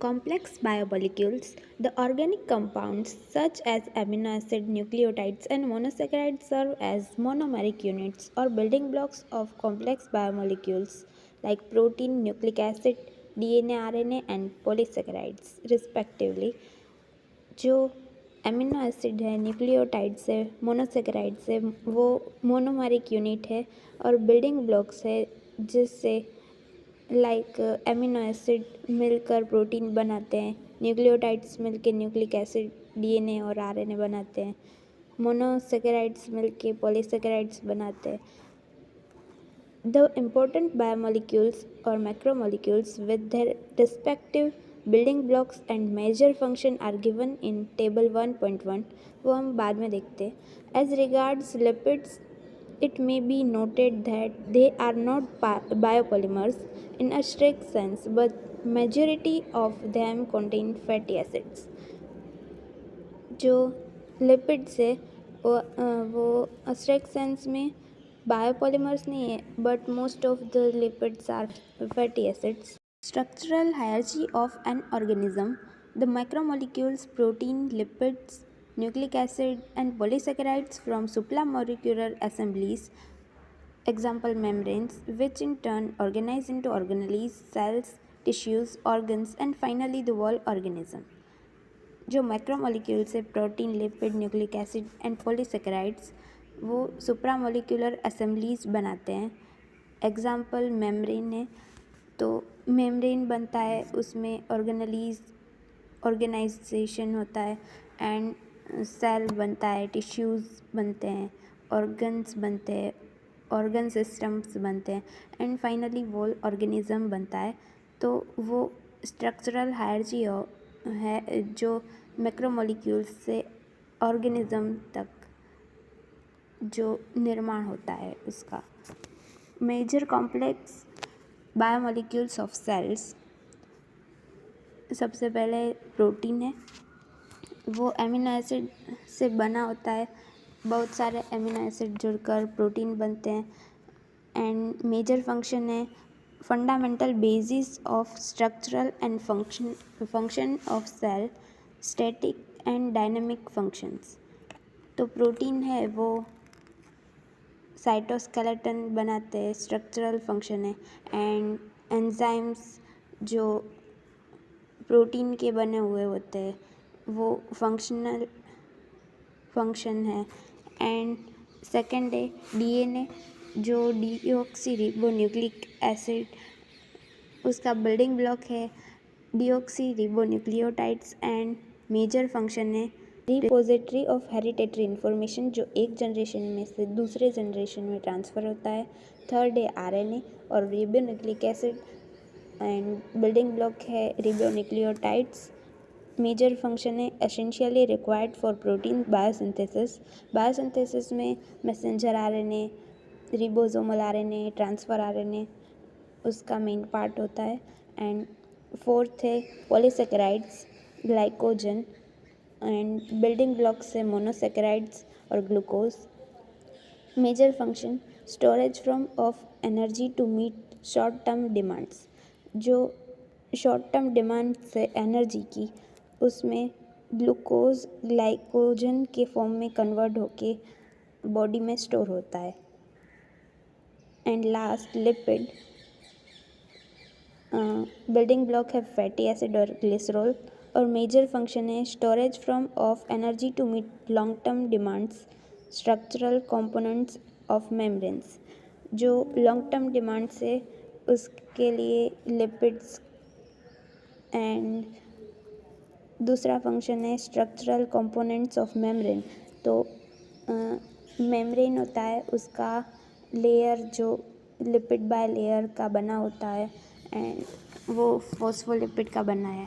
Complex biomolecules, the organic compounds such as amino acid, nucleotides, and monosaccharides serve as monomeric units or building blocks of complex biomolecules like protein, nucleic acid, DNA, RNA, and polysaccharides, respectively. जो amino acid है, nucleotides है, monosaccharides है, वो monomeric unit है और building blocks है जिससे like amino acid मिलकर प्रोटीन बनाते हैं, न्यूक्लियोटाइड्स मिलकर न्यूक्लिक एसिड, डीएनए और आरएनए बनाते हैं, मोनोसेकेराइड्स मिलकर पॉलीसेकेराइड्स बनाते हैं. The important biomolecules or macromolecules with their respective building blocks and major function are given in table 1.1. वो हम बाद में देखते हैं. As regards lipids, it may be noted that they are not biopolymers in a strict sense, but majority of them contain fatty acids. जो lipids है वो strict sense में बायोपॉलीमर्स नहीं है, but most of the lipids are fatty acids. Structural hierarchy of an organism. The macromolecules, protein, lipids, nucleic acid, and polysaccharides from supramolecular assemblies, example membranes, which in turn organize into organelles, cells, tissues, organs, and finally the whole organism. जो macromolecules है, protein, lipid, nucleic acid and polysaccharides, वो सुप्रामोलिकुलर assemblies बनाते हैं. Example membrane है, तो membrane बनता है, उसमें ऑर्गेनाइजेशन होता है एंड सेल बनता है, टिश्यूज़ बनते हैं, ऑर्गन्स बनते हैं, ऑर्गन सिस्टम्स बनते हैं एंड फाइनली वो ऑर्गेनिज़म बनता है. तो वो स्ट्रक्चरल हायरार्ची है जो मैक्रोमोलिक्यूल्स से ऑर्गेनिज़म तक जो निर्माण होता है उसका. Major complex biomolecules of cells. सबसे पहले प्रोटीन है, वो एमिनो एसिड से बना होता है, बहुत सारे एमिनो एसिड जुड़कर प्रोटीन बनते हैं एंड मेजर फंक्शन है fundamental basis of structural and function of cell, static and dynamic functions. तो प्रोटीन है वो साइटोस्केलेटन बनाते हैं, स्ट्रक्चरल फंक्शन है एंड एंजाइम्स जो प्रोटीन के बने हुए होते हैं वो फंक्शनल फंक्शन है. एंड सेकेंड है डीएनए, जो डीऑक्सीरिबोन्यूक्लिक एसिड, उसका बिल्डिंग ब्लॉक है डीऑक्सीरिबोन्यूक्लियोटाइड्स एंड मेजर फंक्शन है रिपोजिटरी ऑफ हेरिडेटरी इन्फॉर्मेशन, जो एक जनरेशन में से दूसरे जनरेशन में ट्रांसफ़र होता है. थर्ड है आरएनए और ribonucleic acid and building block है रिबोन्यूक्लियोटाइड्स. मेजर फंक्शन है essentially required for protein biosynthesis. Biosynthesis में messenger RNA, ribosomal RNA, transfer RNA उसका मेन पार्ट होता है. एंड फोर्थ है polysaccharides, glycogen and building blocks है मोनोसेकेराइड्स और glucose. Major function storage from of energy to meet short term demands. जो short term demands है energy की, उसमें ग्लूकोज ग्लाइकोजन के फॉर्म में कन्वर्ट होके बॉडी में स्टोर होता है. And last lipid. Building block है फैटी एसिड और ग्लिसरॉल और मेजर फंक्शन है storage from of energy to meet long term demands, structural components of membranes. जो लॉन्ग टर्म डिमांड्स है उसके लिए लिपिड्स एंड दूसरा फंक्शन है स्ट्रक्चरल कंपोनेंट्स ऑफ मेम्ब्रेन. तो मेम्ब्रेन होता है, उसका लेयर जो लिपिड बाय लेयर का बना होता है एंड वो फॉस्फोलिपिड का बना है.